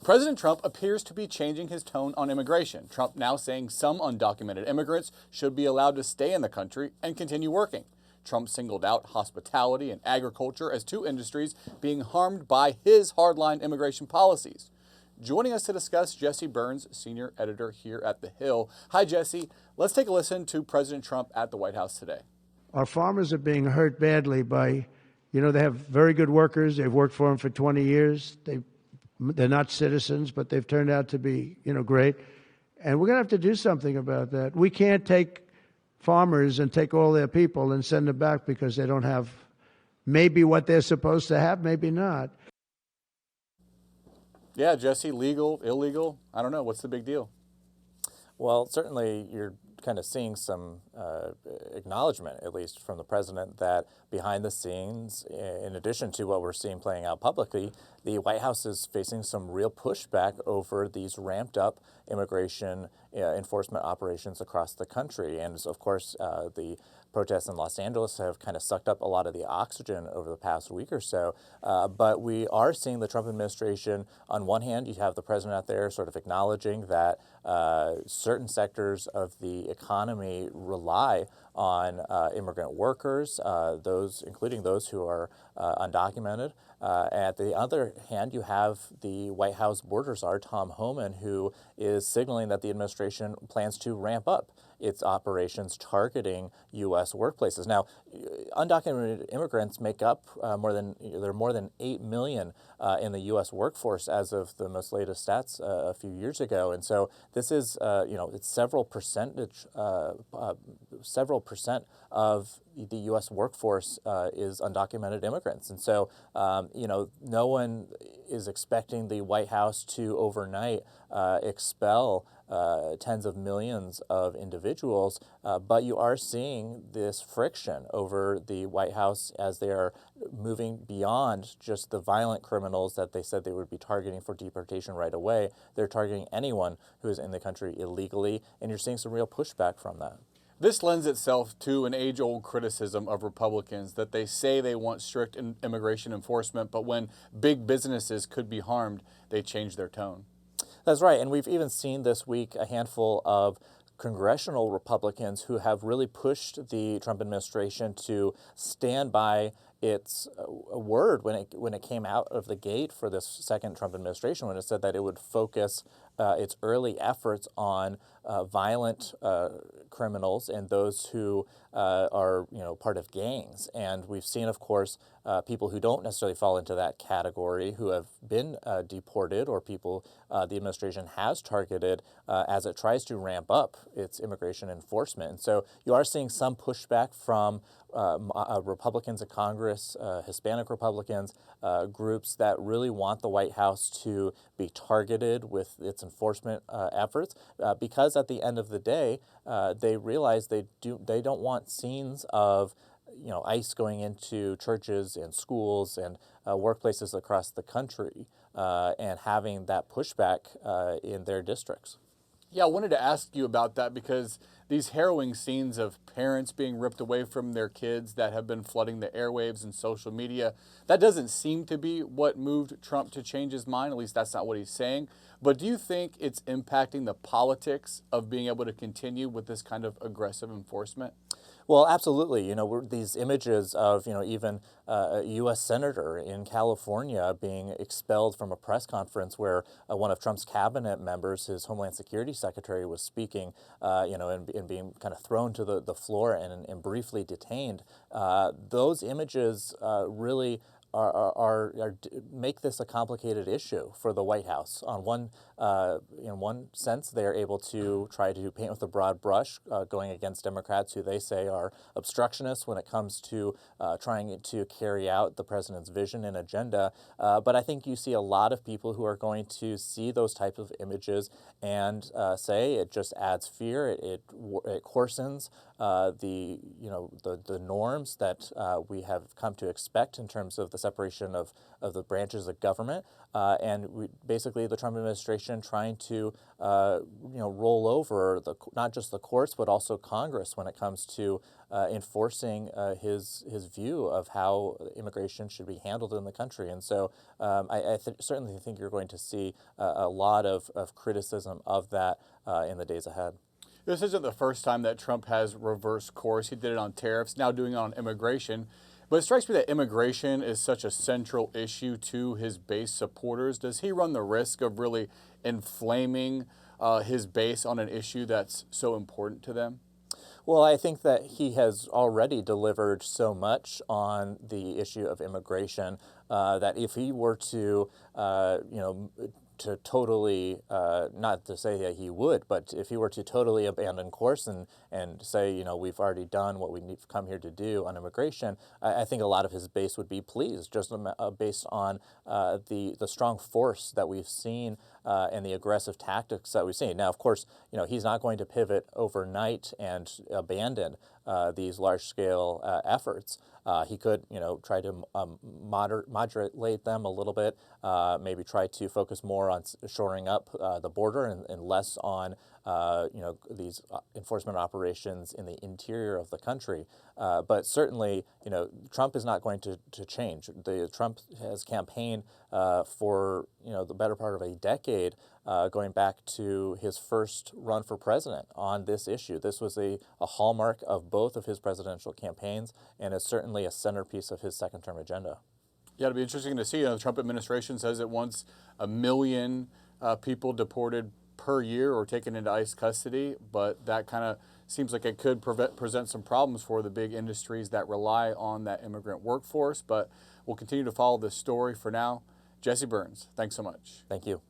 President Trump appears to be changing his tone on immigration. Trump now saying some undocumented immigrants should be allowed to stay in the country and continue working. Trump singled out hospitality and agriculture as two industries being harmed by his hardline immigration policies. Joining us to discuss, Jesse Burns, senior editor here at The Hill. Hi, Jesse. Let's take a listen to President Trump at the White House today. Our farmers are being hurt badly by, they have very good workers. They've worked for them for 20 years. They're not citizens, but they've turned out to be, great. And we're going to have to do something about that. We can't take farmers and take all their people and send them back because they don't have maybe what they're supposed to have, maybe not. Yeah, Jesse, legal, illegal, I don't know. What's the big deal? Well, certainly you're kind of seeing some acknowledgement, at least from the president, that behind the scenes, in addition to what we're seeing playing out publicly, the White House is facing some real pushback over these ramped up immigration enforcement operations across the country. And of course, the protests in Los Angeles have kind of sucked up a lot of the oxygen over the past week or so. But we are seeing the Trump administration, on one hand, you have the president out there sort of acknowledging that certain sectors of the economy rely on immigrant workers, including those who are undocumented. At the other hand, you have the White House border czar, Tom Homan, who is signaling that the administration plans to ramp up its operations targeting U.S. workplaces. Now, undocumented immigrants make up there are more than 8 million in the U.S. workforce as of the most latest stats a few years ago. And so this is, it's several percent of the U.S. workforce is undocumented immigrants. And so, no one is expecting the White House to overnight expel tens of millions of individuals, but you are seeing this friction over the White House as they are moving beyond just the violent criminals that they said they would be targeting for deportation right away. They're targeting anyone who is in the country illegally, and you're seeing some real pushback from that. This lends itself to an age-old criticism of Republicans that they say they want strict immigration enforcement, but when big businesses could be harmed, they change their tone. That's right, and we've even seen this week a handful of congressional Republicans who have really pushed the Trump administration to stand by its word when it came out of the gate for this second Trump administration, when it said that it would focus its early efforts on violent criminals and those who are part of gangs. And we've seen, of course, people who don't necessarily fall into that category who have been deported, or people the administration has targeted as it tries to ramp up its immigration enforcement. And so you are seeing some pushback from Republicans in Congress, Hispanic Republicans, groups that really want the White House to be targeted with its enforcement efforts, because at the end of the day, they realize they don't want scenes of ICE going into churches and schools and workplaces across the country and having that pushback in their districts. Yeah, I wanted to ask you about that because these harrowing scenes of parents being ripped away from their kids that have been flooding the airwaves and social media, that doesn't seem to be what moved Trump to change his mind. At least that's not what he's saying. But do you think it's impacting the politics of being able to continue with this kind of aggressive enforcement? Well, absolutely. These images of, even a U.S. senator in California being expelled from a press conference where one of Trump's cabinet members, his Homeland Security Secretary, was speaking, and being kind of thrown to the floor and briefly detained. Those images really make this a complicated issue for the White House. In one sense, they're able to try to paint with a broad brush, going against Democrats who they say are obstructionists when it comes to trying to carry out the president's vision and agenda. But I think you see a lot of people who are going to see those types of images and say it just adds fear. It coarsens the norms that we have come to expect in terms of the separation of the branches of government, and basically the Trump administration trying to roll over not just the courts but also Congress when it comes to enforcing his view of how immigration should be handled in the country. And so I certainly think you're going to see a lot of criticism of that in the days ahead. This isn't the first time that Trump has reversed course. He did it on tariffs, now doing it on immigration. But it strikes me that immigration is such a central issue to his base supporters. Does he run the risk of really inflaming his base on an issue that's so important to them? Well, I think that he has already delivered so much on the issue of immigration that if he were to, to totally, not to say that he would, but if he were to totally abandon course and say, we've already done what we've come here to do on immigration, I think a lot of his base would be pleased, just based on the strong force that we've seen and the aggressive tactics that we've seen. Now, of course, he's not going to pivot overnight and abandon these large-scale efforts. He could, try to moderate them a little bit, maybe try to focus more on shoring up the border and less on, these enforcement operations in the interior of the country. But certainly, Trump is not going to change. Trump has campaigned for, the better part of a decade, going back to his first run for president on this issue. This was a hallmark of both of his presidential campaigns, and is certainly a centerpiece of his second-term agenda. Yeah, it'll be interesting to see. The Trump administration says it wants 1 million people deported per year or taken into ICE custody, but that kind of seems like it could present some problems for the big industries that rely on that immigrant workforce. But we'll continue to follow this story. For now, Jesse Burns, thanks so much. Thank you.